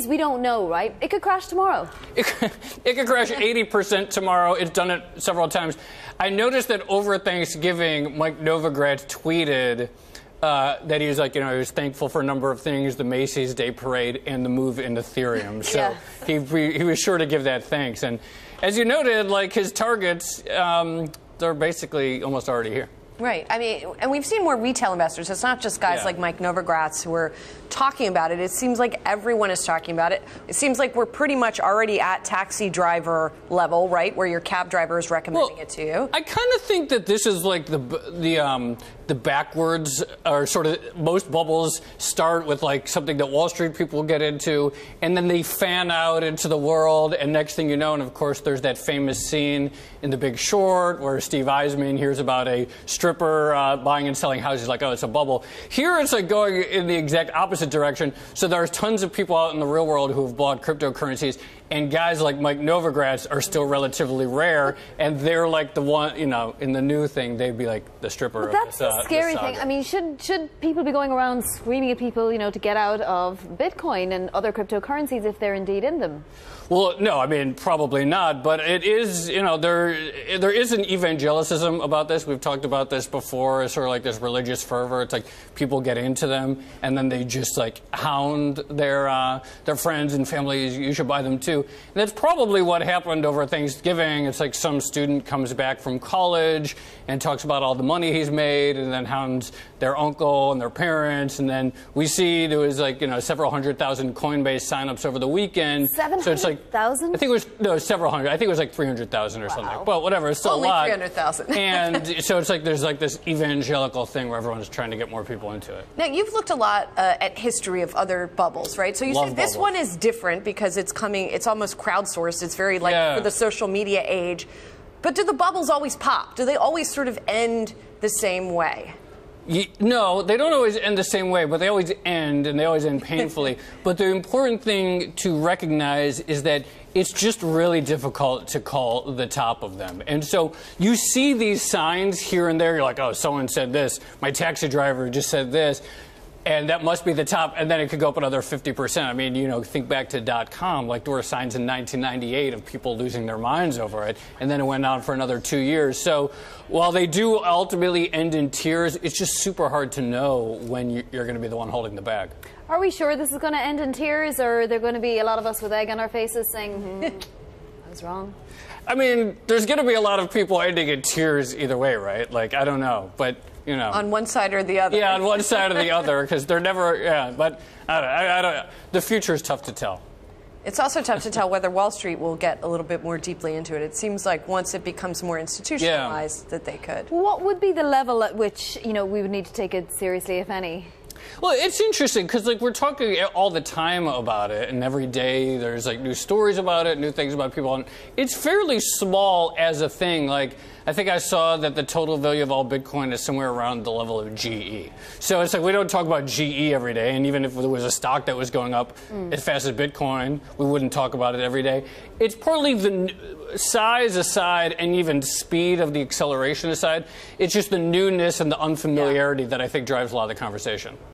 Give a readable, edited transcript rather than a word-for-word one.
We don't know, right? It could crash tomorrow. It could crash 80% tomorrow. It's done it several times. I noticed that over Thanksgiving, Mike Novogratz tweeted that he was like, he was thankful for a number of things, the Macy's Day Parade and the move into Ethereum. So he was sure to give that thanks. And as you noted, like his targets, they're basically almost already here. Right. I mean, and we've seen more retail investors. It's not just guys like Mike Novogratz who are talking about it. It seems like everyone is talking about it. It seems like we're pretty much already at taxi driver level, right, where your cab driver is recommending it to you. I kind of think that this is like the backwards, or sort of most bubbles start with like something that Wall Street people get into, and then they fan out into the world, and next thing you know, and of course there's that famous scene in The Big Short where Steve Eisman hears about a stripper buying and selling houses, like, oh, it's a bubble. Here it's like going in the exact opposite direction. So there's tons of people out in the real world who have bought cryptocurrencies, and guys like Mike Novogratz are still relatively rare, and they're like the one, in the new thing, they'd be like the stripper. But that's the scary thing. I mean, should people be going around screaming at people, to get out of Bitcoin and other cryptocurrencies if they're indeed in them? Well, no, I mean, probably not. But it is, there is an evangelicism about this. We've talked about this before. It's sort of like this religious fervor. It's like people get into them, and then they just like hound their friends and families. You should buy them too. And that's probably what happened over Thanksgiving. It's like some student comes back from college and talks about all the money he's made, and then hounds their uncle and their parents. And then we see there was like several 100,000 Coinbase signups over the weekend. 700,000? I think it was several hundred. I think it was like 300,000 or something. Well, whatever. It's still only a lot. 300,000. And so it's like there's like this evangelical thing where everyone's trying to get more people into it. Now, you've looked a lot at history of other bubbles, right? So you say this one is different because it's almost crowdsourced. It's very like for the social media age. But do the bubbles always pop? Do they always sort of end the same way? No, they don't always end the same way, but they always end, and they always end painfully. But the important thing to recognize is that it's just really difficult to call the top of them. And so you see these signs here and there. You're like, oh, someone said this. My taxi driver just said this. And that must be the top, and then it could go up another 50%. I mean, think back to .com. Like, there were signs in 1998 of people losing their minds over it, and then it went on for another 2 years. So while they do ultimately end in tears, it's just super hard to know when you're going to be the one holding the bag. Are we sure this is going to end in tears, or are there going to be a lot of us with egg on our faces saying, I was wrong? I mean, there's going to be a lot of people ending in tears either way, right? Like, I don't know, but... On one side or the other. Yeah, on one side or the other, because they're never, but I don't, the future is tough to tell. It's also tough to tell whether Wall Street will get a little bit more deeply into it. It seems like once it becomes more institutionalized that they could. What would be the level at which, we would need to take it seriously, if any? Well, it's interesting because we're talking all the time about it, and every day there's new stories about it, new things about people, and it's fairly small as a thing. I think I saw that the total value of all Bitcoin is somewhere around the level of GE. So it's we don't talk about GE every day, and even if there was a stock that was going up as fast as Bitcoin, we wouldn't talk about it every day. It's partly the size aside, and even speed of the acceleration aside. It's just the newness and the unfamiliarity that I think drives a lot of the conversation.